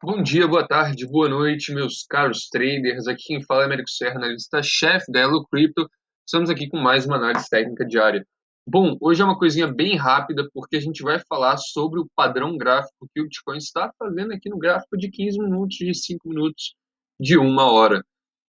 Bom dia, boa tarde, boa noite, meus caros traders. Aqui quem fala é Américo Serra, analista-chefe da Elo Crypto. Estamos aqui com mais uma análise técnica diária. Bom, hoje é uma coisinha bem rápida, porque a gente vai falar sobre o padrão gráfico que o Bitcoin está fazendo aqui no gráfico de 15 minutos, de 5 minutos, de 1 hora.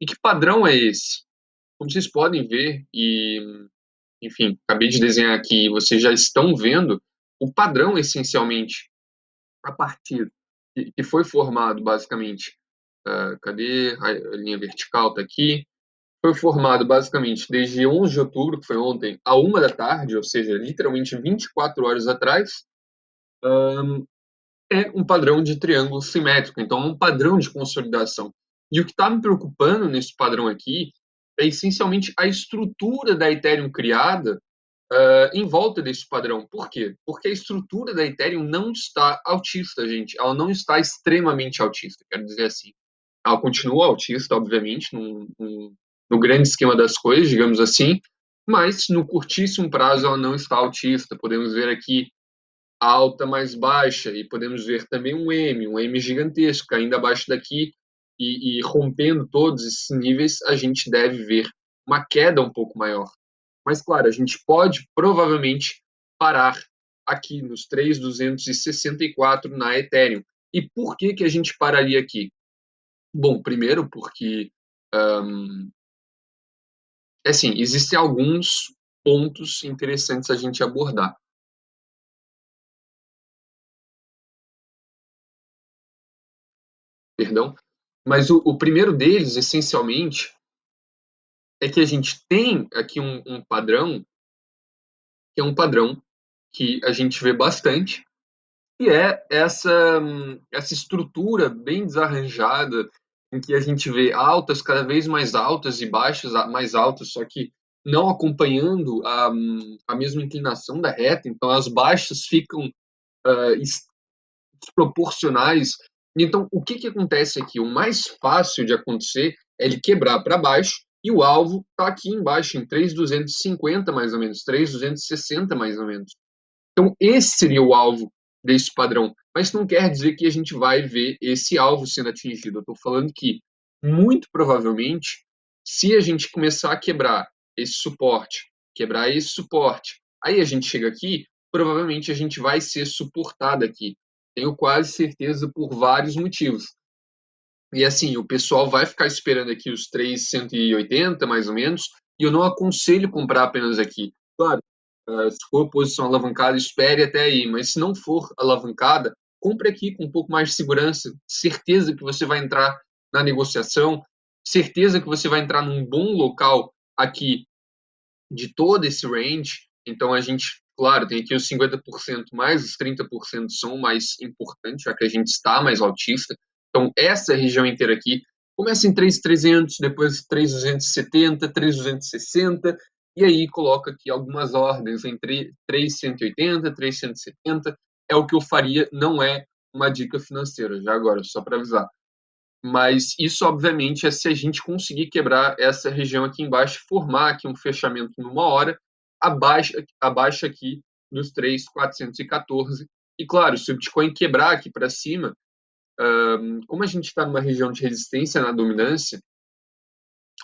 E que padrão é esse? Como vocês podem ver, enfim, acabei de desenhar aqui, vocês já estão vendo o padrão essencialmente a partir que foi formado basicamente, cadê a linha vertical? Está aqui. Foi formado basicamente desde 11 de outubro, que foi ontem, a 1 da tarde, ou seja, literalmente 24 horas atrás, é um padrão de triângulo simétrico, então é um padrão de consolidação. E o que está me preocupando nesse padrão aqui é essencialmente a estrutura da Ethereum criada em volta desse padrão. Por quê? Porque a estrutura da Ethereum não está altista, gente. Ela não está extremamente altista, quero dizer assim. Ela continua altista, obviamente, no grande esquema das coisas, digamos assim, mas no curtíssimo prazo ela não está altista. Podemos ver aqui a alta mais baixa e podemos ver também um M gigantesco, caindo abaixo daqui e rompendo todos esses níveis, a gente deve ver uma queda um pouco maior. Mas, claro, a gente pode provavelmente parar aqui nos 3.264 na Ethereum. E por que a gente pararia aqui? Bom, primeiro porque, assim, existem alguns pontos interessantes a gente abordar. Perdão. Mas o primeiro deles, essencialmente, é que a gente tem aqui um padrão, que é um padrão que a gente vê bastante, e é essa estrutura bem desarranjada, em que a gente vê altas cada vez mais altas e baixas mais altas, só que não acompanhando a mesma inclinação da reta, então as baixas ficam desproporcionais. Então, o que acontece aqui? O mais fácil de acontecer é ele quebrar para baixo e o alvo está aqui embaixo, em 3.250 mais ou menos, 3.260 mais ou menos. Então, esse seria o alvo desse padrão. Mas não quer dizer que a gente vai ver esse alvo sendo atingido. Eu estou falando que, muito provavelmente, se a gente começar a quebrar esse suporte, aí a gente chega aqui, provavelmente a gente vai ser suportado aqui. Tenho quase certeza por vários motivos. E assim, o pessoal vai ficar esperando aqui os 3.180, mais ou menos, e eu não aconselho comprar apenas aqui. Claro, se for posição alavancada, espere até aí, mas se não for alavancada, compre aqui com um pouco mais de segurança, certeza que você vai entrar na negociação, certeza que você vai entrar num bom local aqui de todo esse range. Então a gente, claro, tem aqui os 50% mais os 30% são mais importantes, já que a gente está mais altista. Então essa região inteira aqui começa em 3.300, depois 3.270, 3.260, e aí coloca aqui algumas ordens entre 3.180, 3.170. É o que eu faria, não é uma dica financeira, já agora, só para avisar. Mas isso, obviamente, é se a gente conseguir quebrar essa região aqui embaixo, formar aqui um fechamento numa hora, abaixo aqui dos 3.414. E claro, se o Bitcoin quebrar aqui para cima, como a gente está numa região de resistência na dominância,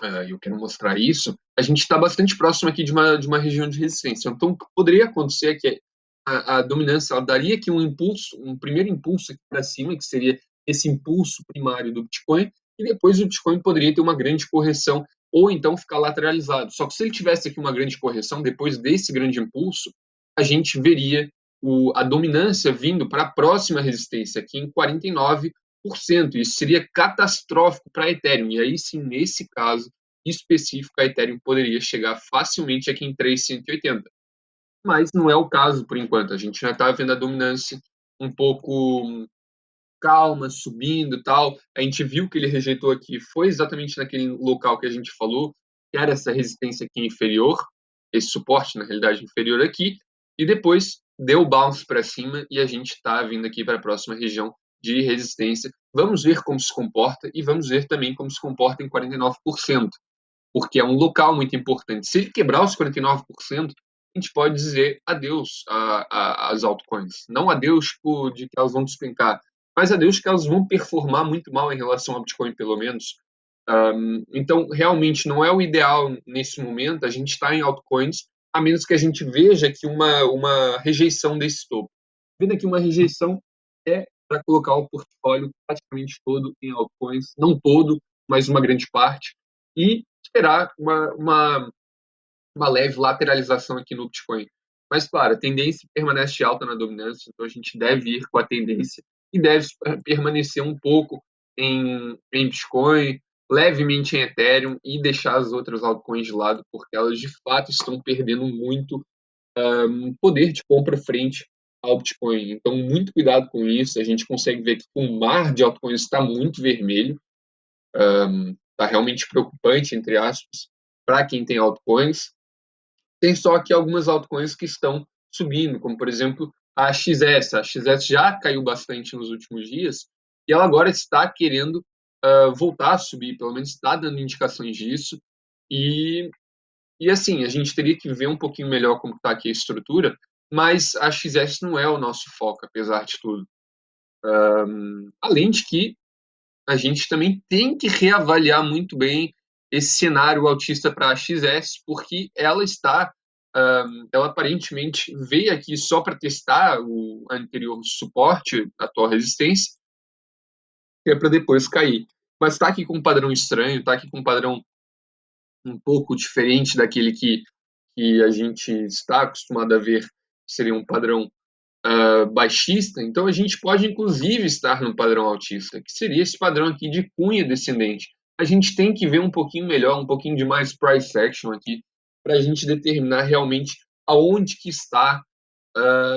e eu quero mostrar isso, a gente está bastante próximo aqui de uma região de resistência. Então, o que poderia acontecer é que a dominância ela daria aqui um impulso, um primeiro impulso aqui para cima, que seria esse impulso primário do Bitcoin, e depois o Bitcoin poderia ter uma grande correção ou então ficar lateralizado. Só que se ele tivesse aqui uma grande correção, depois desse grande impulso, a gente veria a dominância vindo para a próxima resistência, aqui em 49%. Isso seria catastrófico para a Ethereum. E aí sim, nesse caso específico, a Ethereum poderia chegar facilmente aqui em 3.180. Mas não é o caso por enquanto. A gente já está vendo a dominância um pouco calma, subindo e tal. A gente viu que ele rejeitou aqui, foi exatamente naquele local que a gente falou, que era essa resistência aqui inferior, esse suporte, na realidade, inferior aqui, e depois deu bounce para cima e a gente está vindo aqui para a próxima região de resistência. Vamos ver como se comporta e vamos ver também como se comporta em 49%, porque é um local muito importante. Se ele quebrar os 49%, a gente pode dizer adeus às altcoins. Não adeus tipo, de que elas vão despencar, mas a Deus que elas vão performar muito mal em relação ao Bitcoin, pelo menos. Então, realmente, não é o ideal nesse momento a gente estar em altcoins, a menos que a gente veja aqui uma rejeição desse topo. Vendo aqui uma rejeição é para colocar o portfólio praticamente todo em altcoins, não todo, mas uma grande parte, e esperar uma leve lateralização aqui no Bitcoin. Mas, claro, a tendência permanece alta na dominância, então a gente deve ir com a tendência e deve permanecer um pouco em Bitcoin, levemente em Ethereum e deixar as outras altcoins de lado, porque elas de fato estão perdendo muito poder de compra frente ao Bitcoin. Então, muito cuidado com isso. A gente consegue ver que o mar de altcoins está muito vermelho, está realmente preocupante, entre aspas, para quem tem altcoins. Tem só aqui algumas altcoins que estão subindo, como por exemplo a XS. A XS já caiu bastante nos últimos dias e ela agora está querendo voltar a subir, pelo menos está dando indicações disso. E assim, a gente teria que ver um pouquinho melhor como está aqui a estrutura, mas a XS não é o nosso foco, apesar de tudo. Além de que a gente também tem que reavaliar muito bem esse cenário autista para a XS, porque ela está, ela aparentemente veio aqui só para testar o anterior suporte, a atual resistência, que é para depois cair. Mas está aqui com um padrão estranho, está aqui com um padrão um pouco diferente daquele que a gente está acostumado a ver, seria um padrão baixista, então a gente pode inclusive estar no padrão altista, que seria esse padrão aqui de cunha descendente. A gente tem que ver um pouquinho melhor, um pouquinho de mais price action aqui, para a gente determinar realmente aonde que está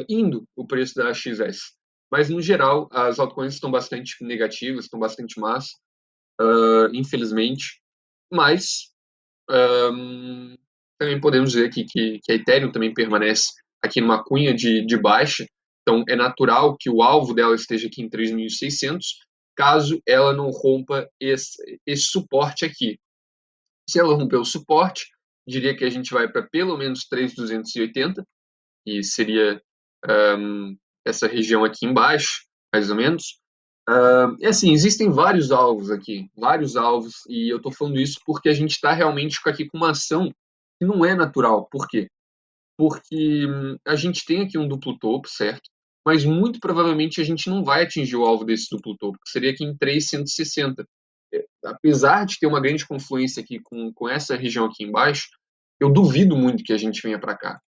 indo o preço da XS. Mas, no geral, as altcoins estão bastante negativas, estão bastante más, infelizmente. Mas também podemos dizer que a Ethereum também permanece aqui numa cunha de baixa, então é natural que o alvo dela esteja aqui em 3.600, caso ela não rompa esse suporte aqui. Se ela romper o suporte, diria que a gente vai para pelo menos 3.280, que seria essa região aqui embaixo, mais ou menos. E assim, existem vários alvos aqui, vários alvos, e eu estou falando isso porque a gente está realmente aqui com uma ação que não é natural. Por quê? Porque a gente tem aqui um duplo topo, certo? Mas muito provavelmente a gente não vai atingir o alvo desse duplo topo, que seria aqui em 3.160. Apesar de ter uma grande confluência aqui com essa região aqui embaixo, eu duvido muito que a gente venha para cá,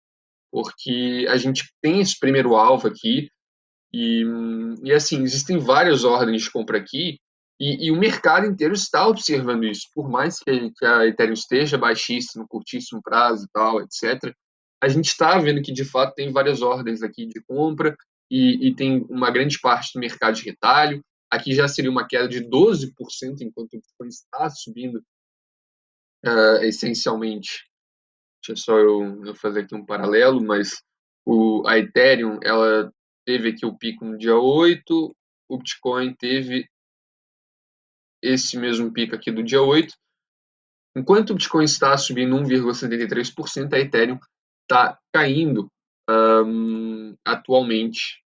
porque a gente tem esse primeiro alvo aqui, e assim, existem várias ordens de compra aqui, e o mercado inteiro está observando isso. Por mais que a Ethereum esteja baixíssima, no curtíssimo prazo e tal, etc., a gente está vendo que, de fato, tem várias ordens aqui de compra e tem uma grande parte do mercado de retalho. Aqui já seria uma queda de 12%, enquanto o Bitcoin está subindo essencialmente. Deixa só eu fazer aqui um paralelo, mas a Ethereum, ela teve aqui o pico no dia 8, o Bitcoin teve esse mesmo pico aqui do dia 8. Enquanto o Bitcoin está subindo 1,73%, a Ethereum está caindo atualmente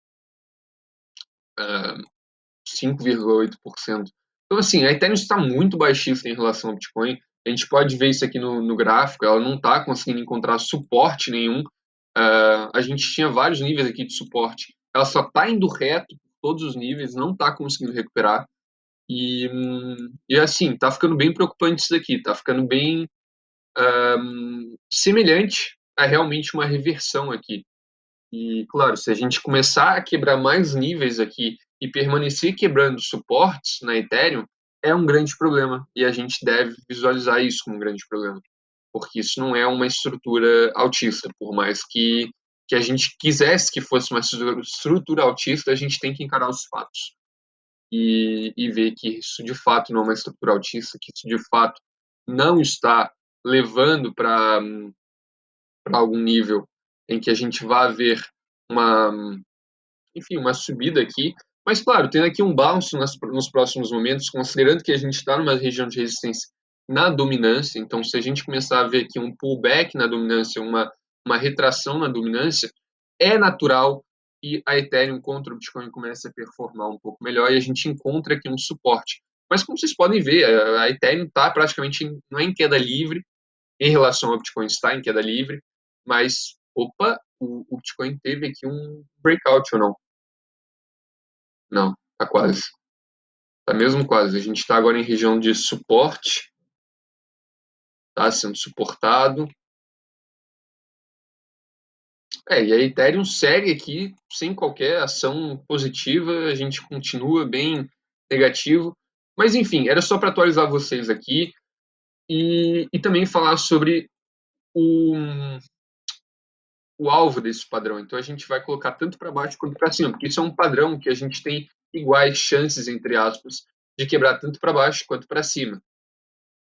5,8%. Então, assim, a Ethereum está muito baixista em relação ao Bitcoin. A gente pode ver isso aqui no gráfico, ela não está conseguindo encontrar suporte nenhum. A gente tinha vários níveis aqui de suporte. Ela só está indo reto por todos os níveis, não está conseguindo recuperar. E assim, está ficando bem preocupante isso daqui. Está ficando bem semelhante a realmente uma reversão aqui. E, claro, se a gente começar a quebrar mais níveis aqui e permanecer quebrando suportes na Ethereum, é um grande problema. E a gente deve visualizar isso como um grande problema. Porque isso não é uma estrutura altista. Por mais que a gente quisesse que fosse uma estrutura altista, a gente tem que encarar os fatos. E ver que isso de fato não é uma estrutura altista, que isso de fato não está levando para algum nível em que a gente vá ver uma, enfim, uma subida aqui. Mas, claro, tendo aqui um bounce nos próximos momentos, considerando que a gente está numa região de resistência na dominância, então se a gente começar a ver aqui um pullback na dominância, uma retração na dominância, é natural e a Ethereum contra o Bitcoin começa a performar um pouco melhor e a gente encontra aqui um suporte. Mas como vocês podem ver, a Ethereum está praticamente não é em queda livre em relação ao Bitcoin, está em queda livre, mas opa, o Bitcoin teve aqui um breakout ou não? Não, tá quase. Tá mesmo quase. A gente está agora em região de suporte, tá sendo suportado. E a Ethereum segue aqui sem qualquer ação positiva, a gente continua bem negativo. Mas enfim, era só para atualizar vocês aqui e também falar sobre o, o alvo desse padrão. Então a gente vai colocar tanto para baixo quanto para cima, porque isso é um padrão que a gente tem iguais chances, entre aspas, de quebrar tanto para baixo quanto para cima.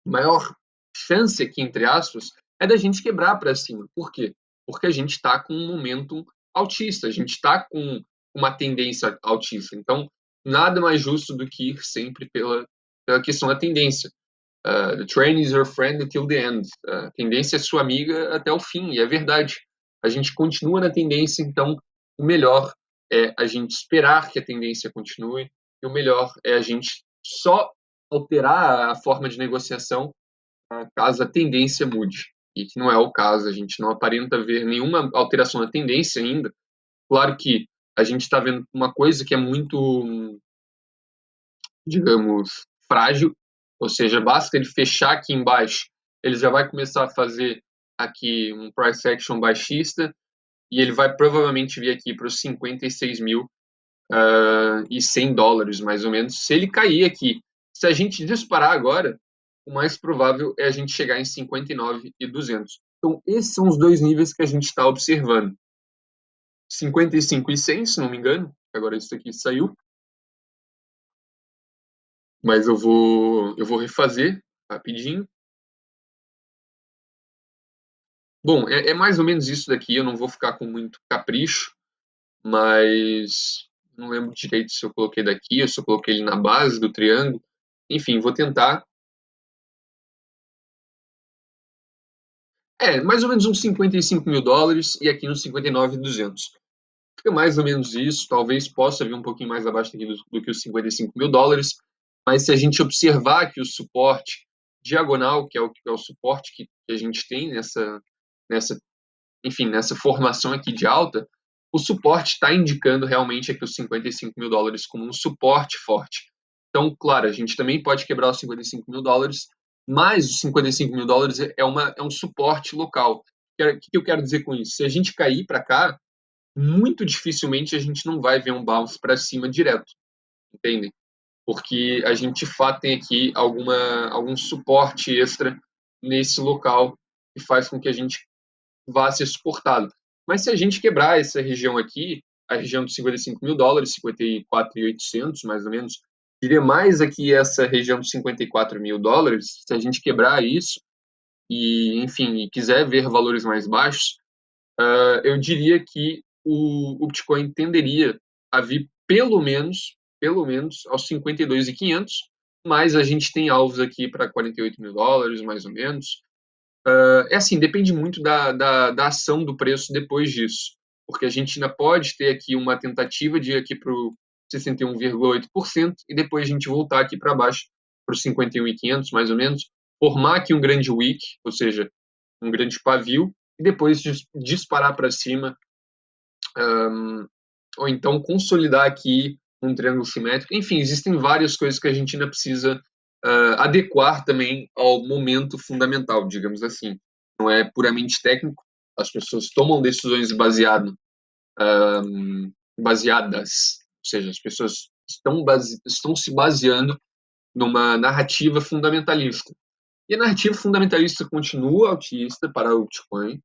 A maior chance aqui, entre aspas, é da gente quebrar para cima. Por quê? Porque a gente está com um momentum altista, a gente está com uma tendência altista. Então, nada mais justo do que ir sempre pela questão da tendência. The train is your friend until the end. A tendência é sua amiga até o fim, e é verdade. A gente continua na tendência, então o melhor é a gente esperar que a tendência continue, e o melhor é a gente só alterar a forma de negociação caso a tendência mude. E que não é o caso, a gente não aparenta ver nenhuma alteração na tendência ainda. Claro que a gente está vendo uma coisa que é muito, digamos, frágil, ou seja, basta ele fechar aqui embaixo, ele já vai começar a fazer aqui um price action baixista e ele vai provavelmente vir aqui para os 56 mil e 100 dólares, mais ou menos, se ele cair aqui. Se a gente disparar agora, o mais provável é a gente chegar em 59 e 200. Então, esses são os dois níveis que a gente está observando. 55 e 100, se não me engano. Agora isso aqui saiu. Mas eu vou refazer rapidinho. Bom, é mais ou menos isso daqui. Eu não vou ficar com muito capricho, mas não lembro direito se eu coloquei daqui ou se eu coloquei ele na base do triângulo. Enfim, vou tentar. Mais ou menos uns 55 mil dólares e aqui uns 59.200. Fica mais ou menos isso. Talvez possa vir um pouquinho mais abaixo aqui do que os 55 mil dólares. Mas se a gente observar que o suporte diagonal, que é o suporte que a gente tem nessa enfim, nessa formação aqui de alta, o suporte está indicando realmente aqui os 55 mil dólares como um suporte forte. Então, claro, a gente também pode quebrar os 55 mil dólares, mas os 55 mil dólares é um suporte local. O que eu quero dizer com isso? Se a gente cair para cá, muito dificilmente a gente não vai ver um bounce para cima direto, entendem? Porque a gente de fato tem aqui algum suporte extra nesse local que faz com que a gente vá ser suportado. Mas se a gente quebrar essa região aqui, a região de 55 mil dólares, 54.800 mais ou menos, diria mais aqui essa região de 54 mil dólares, se a gente quebrar isso e, enfim, e quiser ver valores mais baixos, eu diria que o Bitcoin tenderia a vir pelo menos aos 52.500, mas a gente tem alvos aqui para 48 mil dólares, mais ou menos, assim, depende muito da ação do preço depois disso, porque a gente ainda pode ter aqui uma tentativa de ir aqui para o 61,8% e depois a gente voltar aqui para baixo para os 51.500, mais ou menos, formar aqui um grande wick, ou seja, um grande pavio, e depois disparar para cima, ou então consolidar aqui um triângulo simétrico. Enfim, existem várias coisas que a gente ainda precisa adequar também ao momento fundamental, digamos assim. Não é puramente técnico, as pessoas tomam decisões baseadas, ou seja, as pessoas estão se baseando numa narrativa fundamentalista. E a narrativa fundamentalista continua altista para o Bitcoin,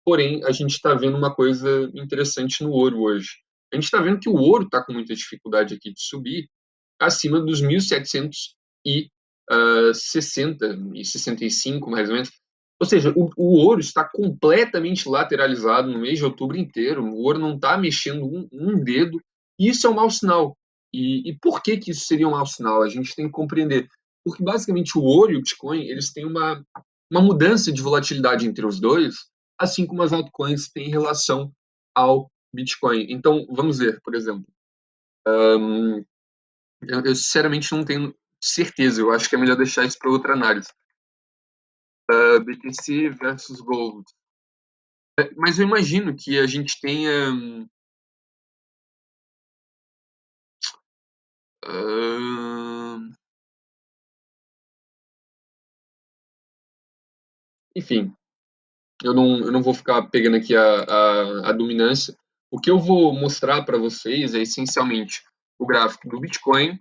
porém, a gente está vendo uma coisa interessante no ouro hoje. A gente está vendo que o ouro está com muita dificuldade aqui de subir acima dos 1.760 e 65, mais ou menos. Ou seja, o ouro está completamente lateralizado no mês de outubro inteiro. O ouro não está mexendo um dedo. E isso é um mau sinal. E por que isso seria um mau sinal? A gente tem que compreender. Porque, basicamente, o ouro e o Bitcoin eles têm uma mudança de volatilidade entre os dois, assim como as altcoins têm em relação ao Bitcoin. Então, vamos ver, por exemplo. Eu sinceramente não tenho certeza. Eu acho que é melhor deixar isso para outra análise. BTC versus Gold. Mas eu imagino que a gente tenha. hum, enfim, eu não vou ficar pegando aqui a dominância. O que eu vou mostrar para vocês é essencialmente o gráfico do Bitcoin.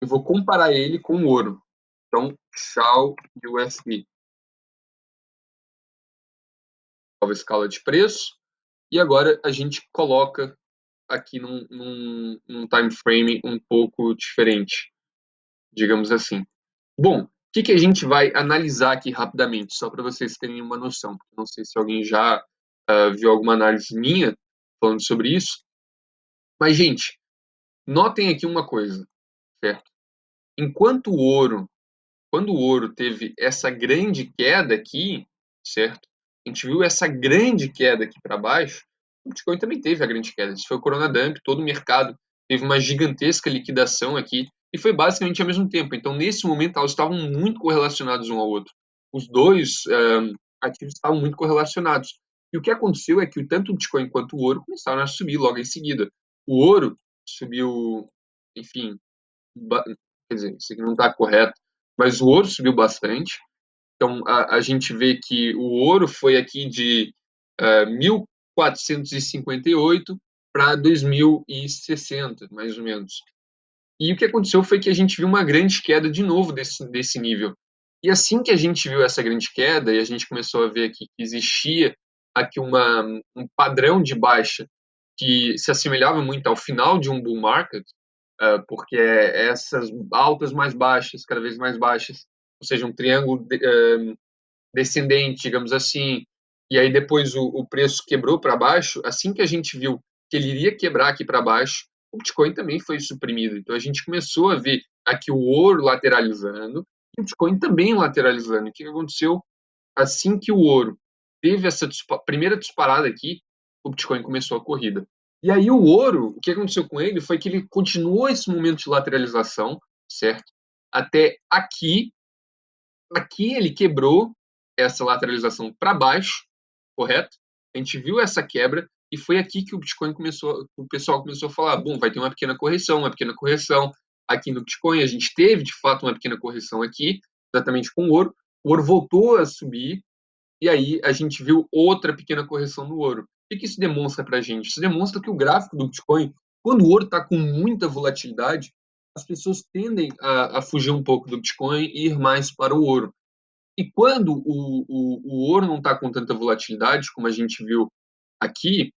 Eu vou comparar ele com o ouro. Então, SHA USD, nova escala de preço. E agora a gente coloca aqui num time frame um pouco diferente, digamos assim. Bom, o que a gente vai analisar aqui rapidamente, só para vocês terem uma noção. Não sei se alguém já viu alguma análise minha falando sobre isso, mas, gente, notem aqui uma coisa, certo? Enquanto o ouro, quando o ouro teve essa grande queda aqui, certo? A gente viu essa grande queda aqui para baixo, o Bitcoin também teve a grande queda. Isso foi o Corona Dump, todo o mercado teve uma gigantesca liquidação aqui, e foi basicamente ao mesmo tempo. Então, nesse momento, elas estavam muito correlacionados um ao outro. Os dois ativos estavam muito correlacionados. E o que aconteceu é que tanto o Bitcoin quanto o ouro começaram a subir logo em seguida. O ouro subiu, enfim, quer dizer, isso aqui não está correto, mas o ouro subiu bastante. Então, a gente vê que o ouro foi aqui de 1458 para 2060, mais ou menos. E o que aconteceu foi que a gente viu uma grande queda de novo desse nível. E assim que a gente viu essa grande queda, e a gente começou a ver aqui que existia aqui um padrão de baixa que se assemelhava muito ao final de um bull market, porque essas altas mais baixas, cada vez mais baixas, ou seja, um triângulo descendente, digamos assim, e aí depois o preço quebrou para baixo, assim que a gente viu que ele iria quebrar aqui para baixo, o Bitcoin também foi suprimido. Então a gente começou a ver aqui o ouro lateralizando e o Bitcoin também lateralizando. O que aconteceu? Assim que o ouro teve essa primeira disparada aqui, o Bitcoin começou a corrida. E aí o ouro, o que aconteceu com ele foi que ele continuou esse momento de lateralização, certo? Até aqui, aqui ele quebrou essa lateralização para baixo, correto? A gente viu essa quebra e foi aqui que o Bitcoin começou, o pessoal começou a falar, bom, vai ter uma pequena correção, uma pequena correção. Aqui no Bitcoin a gente teve de fato uma pequena correção aqui, exatamente com o ouro. O ouro voltou a subir e aí a gente viu outra pequena correção no ouro. O que isso demonstra para a gente? Isso demonstra que o gráfico do Bitcoin, quando o ouro está com muita volatilidade, as pessoas tendem a fugir um pouco do Bitcoin e ir mais para o ouro. E quando o ouro não está com tanta volatilidade, como a gente viu aqui,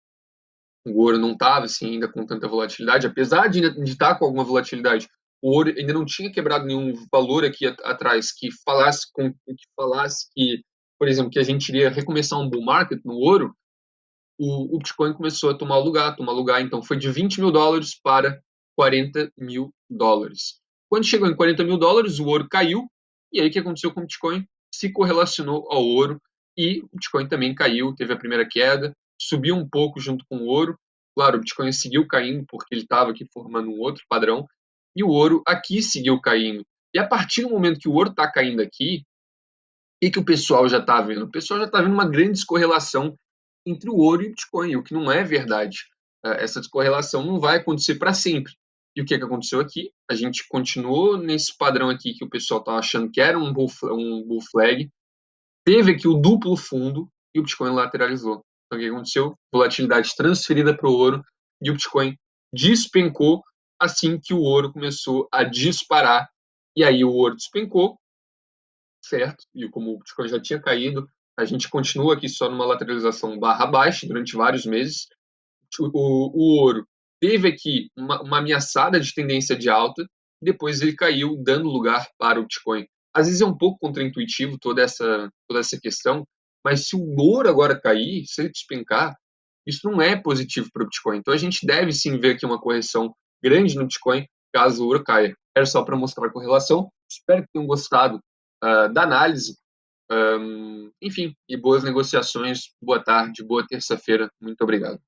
o ouro não estava assim, ainda com tanta volatilidade, apesar de estar com alguma volatilidade, o ouro ainda não tinha quebrado nenhum valor aqui atrás que falasse que, por exemplo, que a gente iria recomeçar um bull market no ouro. O Bitcoin começou a tomar lugar, então foi de US$ 20.000 para US$ 40.000. Quando chegou em US$ 40.000, o ouro caiu, e aí o que aconteceu com o Bitcoin? Se correlacionou ao ouro, e o Bitcoin também caiu, teve a primeira queda, subiu um pouco junto com o ouro. Claro, o Bitcoin seguiu caindo porque ele estava aqui formando um outro padrão, e o ouro aqui seguiu caindo. E a partir do momento que o ouro está caindo aqui, o que o pessoal já está vendo? O pessoal já está vendo uma grande descorrelação entre o ouro e o Bitcoin, o que não é verdade. Essa descorrelação não vai acontecer para sempre. E o que aconteceu aqui? A gente continuou nesse padrão aqui que o pessoal estava achando que era um bull flag, teve aqui o duplo fundo e o Bitcoin lateralizou. Então, o que aconteceu? Volatilidade transferida para o ouro e o Bitcoin despencou assim que o ouro começou a disparar. E aí o ouro despencou, certo? E como o Bitcoin já tinha caído, a gente continua aqui só numa lateralização barra baixa durante vários meses. O ouro teve aqui uma ameaçada de tendência de alta, depois ele caiu, dando lugar para o Bitcoin. Às vezes é um pouco contraintuitivo toda essa questão, mas se o ouro agora cair, se ele despencar, isso não é positivo para o Bitcoin. Então a gente deve sim ver aqui uma correção grande no Bitcoin caso o ouro caia. Era só para mostrar a correlação. Espero que tenham gostado da análise. Enfim, e boas negociações. Boa tarde, boa terça-feira. Muito obrigado.